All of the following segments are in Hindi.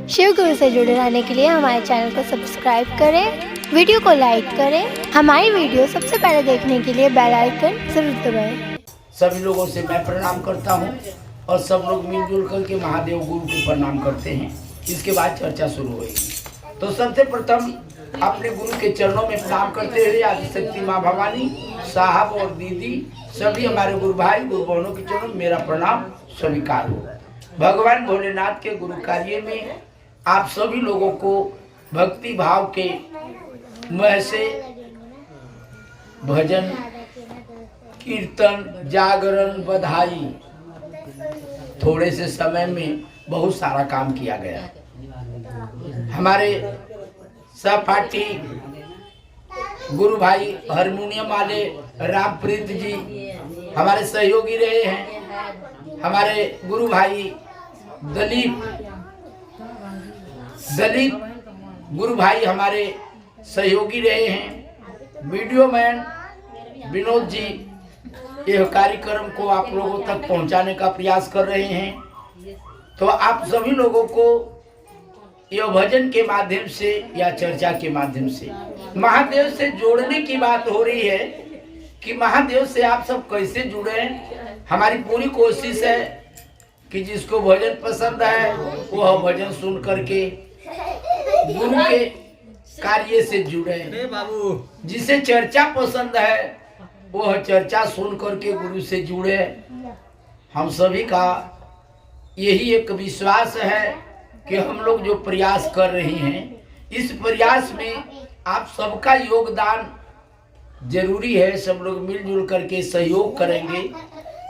शिव गुरु से जुड़े रहने के लिए हमारे चैनल को सब्सक्राइब करें, वीडियो को लाइक करें। हमारी वीडियो सबसे पहले देखने के लिए बेल आइकन जरूर दबाएं। सभी लोगों से मैं प्रणाम करता हूं और सब लोग मिलजुल करके महादेव गुरु को प्रणाम करते हैं। इसके बाद चर्चा शुरू होगी। तो सबसे प्रथम अपने गुरु के चरणों में प्रणाम करते हुए आदिशक्ति माँ भवानी साहब और दीदी सभी हमारे गुरु भाई गुरु बहनों के चरणों में मेरा प्रणाम स्वीकार हो। भगवान भोलेनाथ के गुरु कार्य में आप सभी लोगों को भक्ति भाव के मह से भजन कीर्तन जागरण बधाई थोड़े से समय में बहुत सारा काम किया गया। हमारे सहपाठी गुरु भाई हारमोनियम वाले रामप्रीत जी हमारे सहयोगी रहे हैं। हमारे गुरु भाई दलीप गुरु भाई हमारे सहयोगी रहे हैं। वीडियो मैन विनोद जी यह कार्यक्रम को आप लोगों तक पहुंचाने का प्रयास कर रहे हैं। तो आप सभी लोगों को यह भजन के माध्यम से या चर्चा के माध्यम से महादेव से जोड़ने की बात हो रही है कि महादेव से आप सब कैसे जुड़े। हमारी पूरी कोशिश है कि जिसको भजन पसंद है वह भजन सुन करके गुरु के कार्य से जुड़े। जिसे चर्चा पसंद है वह चर्चा सुन करके गुरु से जुड़े। हम सभी का यही एक विश्वास है कि हम लोग जो प्रयास कर रहे हैं इस प्रयास में आप सबका योगदान जरूरी है। सब लोग मिलजुल करके सहयोग करेंगे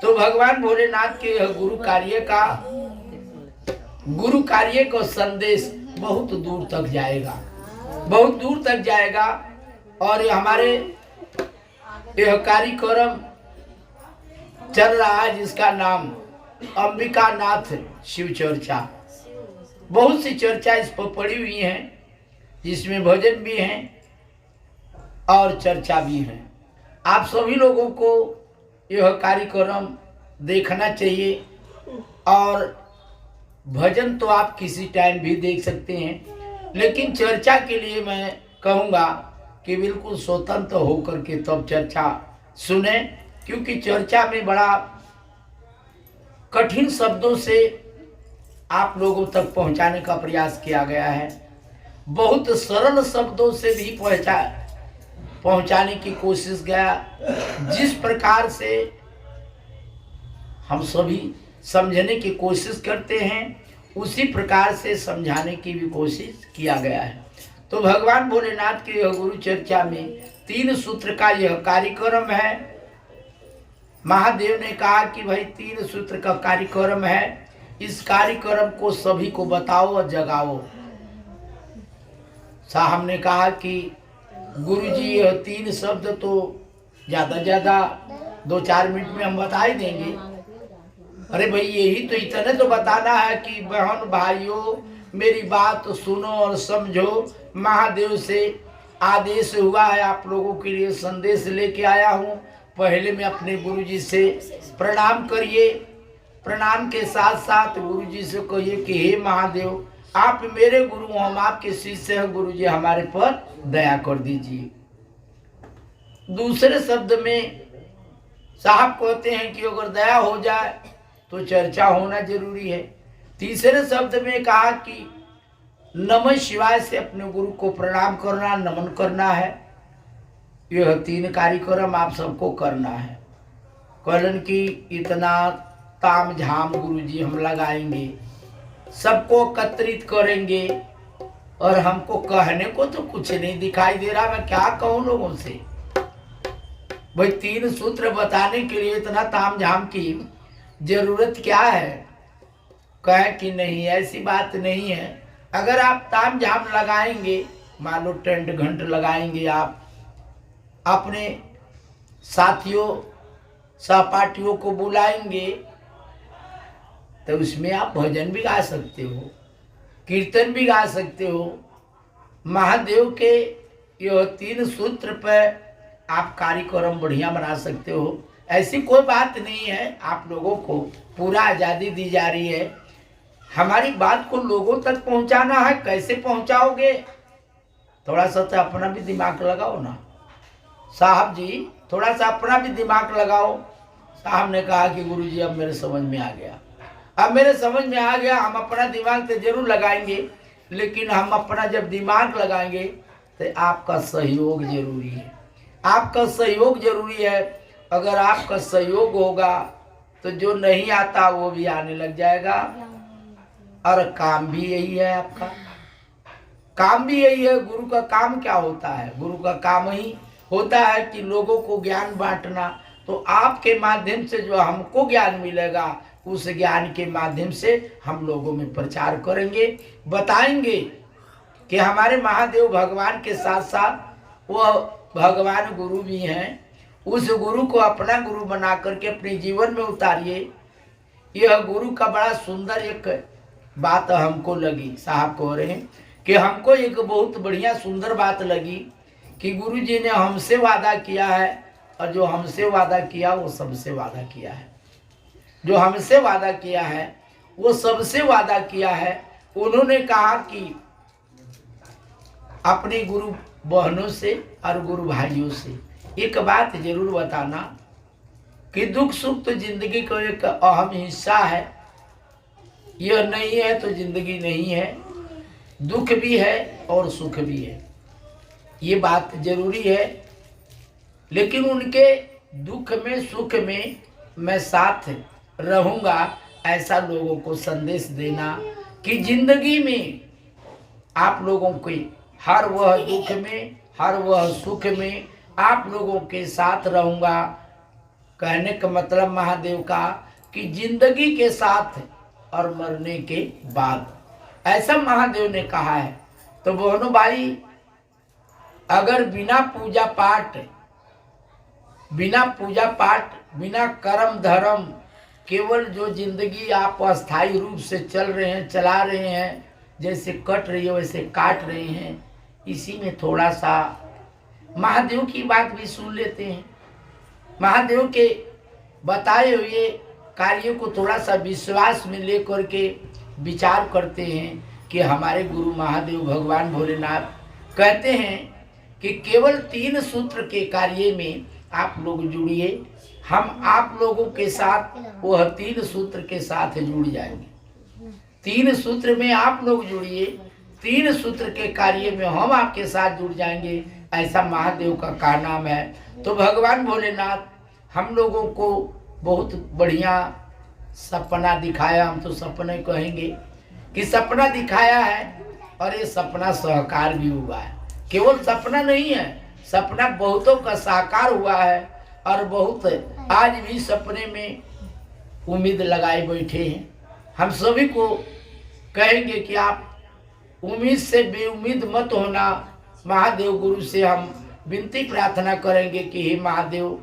तो भगवान भोलेनाथ के यह गुरु कार्य का संदेश बहुत दूर तक जाएगा, बहुत दूर तक जाएगा। और हमारे यह कार्यक्रम चल रहा है जिसका नाम अंबिका नाथ शिव चर्चा। बहुत सी चर्चा इस पर पड़ी हुई हैं जिसमें भजन भी हैं और चर्चा भी है। आप सभी लोगों को यह कार्यक्रम देखना चाहिए और भजन तो आप किसी टाइम भी देख सकते हैं, लेकिन चर्चा के लिए मैं कहूँगा कि बिल्कुल स्वतंत्र होकर के तब चर्चा सुने, क्योंकि चर्चा में बड़ा कठिन शब्दों से आप लोगों तक पहुंचाने का प्रयास किया गया है। बहुत सरल शब्दों से भी पहुंचाने की कोशिश गया। जिस प्रकार से हम सभी समझने की कोशिश करते हैं उसी प्रकार से समझाने की भी कोशिश किया गया है। तो भगवान भोलेनाथ के यह गुरु चर्चा में 3 सूत्र का यह कार्यक्रम है। महादेव ने कहा कि भाई 3 सूत्र का कार्यक्रम है, इस कार्यक्रम को सभी को बताओ और जगाओ। साहब ने कहा कि गुरुजी यह 3 शब्द तो ज़्यादा 2-4 मिनट में हम बता ही देंगे। अरे भाई यही तो इतने तो बताना है कि बहन भाइयों मेरी बात सुनो और समझो। महादेव से आदेश हुआ है, आप लोगों के लिए संदेश लेके आया हूँ। पहले मैं अपने गुरुजी से प्रणाम करिए, प्रणाम के साथ साथ गुरुजी से कहिए कि हे महादेव आप मेरे गुरु, हम आपके शिष्य हैं, गुरुजी हमारे पर दया कर दीजिए। दूसरे शब्द में साहब कहते हैं कि अगर दया हो जाए तो चर्चा होना जरूरी है। तीसरे शब्द में कहा कि नमः शिवाय से अपने गुरु को प्रणाम करना, नमन करना है। यह 3 कार्यक्रम आप सबको करना है। कहलन कि इतना ताम झाम गुरुजी हम लगाएंगे, सबको एकत्रित करेंगे और हमको कहने को तो कुछ नहीं दिखाई दे रहा। मैं क्या कहूँ लोगों से। भाई 3 सूत्र बताने के लिए इतना ताम झाम की जरूरत क्या है? कहे कि नहीं, ऐसी बात नहीं है। अगर आप ताम झाम लगाएंगे, मान लो टेंट घंट लगाएंगे, आप अपने साथियों सहपाठियों को बुलाएंगे तो उसमें आप भजन भी गा सकते हो, कीर्तन भी गा सकते हो। महादेव के यह 3 सूत्र पर आप कार्यक्रम बढ़िया बना सकते हो। ऐसी कोई बात नहीं है, आप लोगों को पूरा आज़ादी दी जा रही है। हमारी बात को लोगों तक पहुंचाना है, कैसे पहुंचाओगे? थोड़ा सा तो अपना भी दिमाग लगाओ ना साहब जी, थोड़ा सा अपना भी दिमाग लगाओ। साहब ने कहा कि गुरुजी अब मेरे समझ में आ गया, अब मेरे समझ में आ गया। हम अपना दिमाग तो जरूर लगाएंगे, लेकिन हम अपना जब दिमाग लगाएंगे तो आपका सहयोग जरूरी है, आपका सहयोग जरूरी है। अगर आपका सहयोग होगा तो जो नहीं आता वो भी आने लग जाएगा। और काम भी यही है, आपका काम भी यही है। गुरु का काम क्या होता है? गुरु का काम ही होता है कि लोगों को ज्ञान बांटना। तो आपके माध्यम से जो हमको ज्ञान मिलेगा, उस ज्ञान के माध्यम से हम लोगों में प्रचार करेंगे, बताएंगे कि हमारे महादेव भगवान के साथ साथ वह भगवान गुरु भी हैं। उस गुरु को अपना गुरु बना करके अपने जीवन में उतारिए। यह गुरु का बड़ा सुंदर एक बात हमको लगी, साहब कह रहे हैं कि हमको एक बहुत बढ़िया सुंदर बात लगी कि गुरु जी ने हमसे वादा किया है, और जो हमसे वादा किया वो सबसे वादा किया है। जो हमसे वादा किया है वो सबसे वादा किया है। उन्होंने कहा कि अपनी गुरु बहनों से और गुरु भाइयों से एक बात जरूर बताना कि दुख सुख तो जिंदगी का एक अहम हिस्सा है। यह नहीं है तो जिंदगी नहीं है, दुख भी है और सुख भी है, ये बात जरूरी है। लेकिन उनके दुख में सुख में मैं साथ रहूंगा, ऐसा लोगों को संदेश देना कि जिंदगी में आप लोगों के हर वह दुख में हर वह सुख में आप लोगों के साथ रहूंगा। कहने का मतलब महादेव का कि जिंदगी के साथ और मरने के बाद, ऐसा महादेव ने कहा है। तो बहनों भाई, अगर बिना पूजा पाठ बिना कर्म धर्म केवल जो जिंदगी आप अस्थायी रूप से चला रहे हैं, जैसे कट रही है वैसे काट रहे हैं, इसी में थोड़ा सा महादेव की बात भी सुन लेते हैं। महादेव के बताए हुए कार्यों को थोड़ा सा विश्वास में लेकर के विचार करते हैं कि हमारे गुरु महादेव भगवान भोलेनाथ कहते हैं कि केवल 3 सूत्र के कार्य में आप लोग जुड़िए, हम आप लोगों के साथ वह 3 सूत्र के साथ जुड़ जाएंगे। 3 सूत्र में आप लोग जुड़िए, 3 सूत्र के कार्य में हम आपके साथ जुड़ जाएंगे, ऐसा महादेव का नाम है। तो भगवान भोलेनाथ हम लोगों को बहुत बढ़िया सपना दिखाया, हम तो सपने कहेंगे कि सपना दिखाया है, और ये सपना साकार भी हुआ है। केवल सपना नहीं है, सपना बहुतों का साकार हुआ है, और बहुत आज भी सपने में उम्मीद लगाए बैठे हैं। हम सभी को कहेंगे कि आप उम्मीद से बेउम्मीद मत होना। महादेव गुरु से हम विनती प्रार्थना करेंगे कि हे महादेव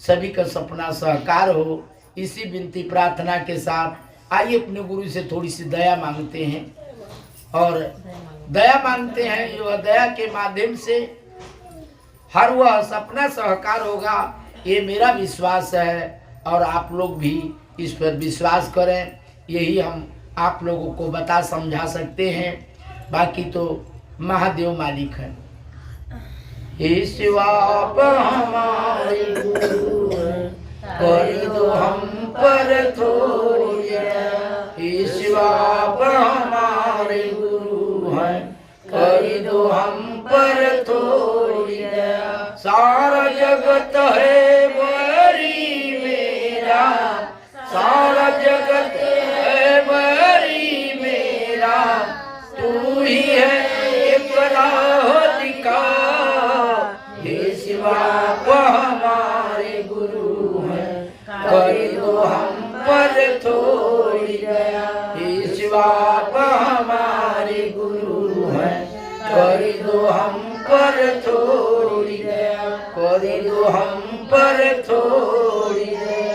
सभी का सपना साकार हो। इसी विनती प्रार्थना के साथ आइए अपने गुरु से थोड़ी सी दया मांगते हैं, और दया मांगते हैं। यह दया के माध्यम से हर वह सपना साकार होगा, ये मेरा विश्वास है, और आप लोग भी इस पर विश्वास करें। यही हम आप लोगों को बता समझा सकते हैं, बाकी तो महादेव मालिक है। हे शिवा आप हमारे गुरु हैं, कर दो हम पर थोड़ी दया। हे शिवा आप हमारे गुरु हैं, कर दो हम पर थोड़ी दया। सारा जगत है बरी मेरा, सारा जगत है बरी मेरा, तू ही है एक राह दिखा। हे शिवा आप हमारे गुरु हैं, कर दो हम पर थोड़ी दया। हे शिवा आप हमारे गुरु हैं, कर दो हम पर थोड़ी दया, कर दो हम पर थोड़ी दया।